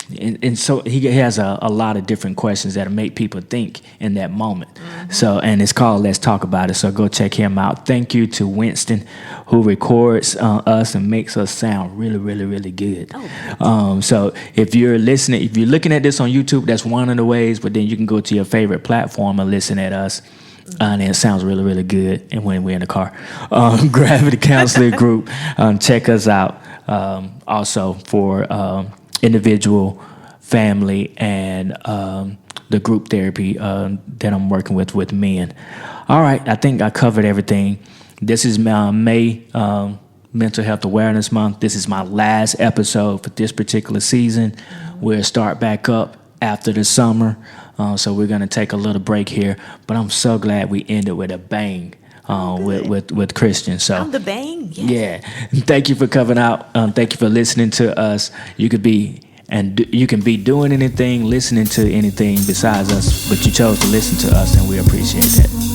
and so he has a lot of different questions that make people think in that moment. So, and it's called Let's Talk About It. So go check him out. Thank you to Winston, who records us and makes us sound really, really, really good. So if you're looking at this on YouTube, that's one of the ways. But then you can go to your favorite platform and listen at us. And it sounds really, really good. And when we're in the car, Gravity Counseling Group, check us out. Also for individual, family, and the group therapy that I'm working with men. All right, I think I covered everything. This is May Mental Health Awareness Month. This is my last episode for this particular season. We'll start back up after the summer, so we're going to take a little break here. But I'm so glad we ended with a bang. With Christian. So I'm the bang. Yes. Yeah. Thank you for coming out. Thank you for listening to us. You can be doing anything, listening to anything besides us, but you chose to listen to us, and we appreciate that.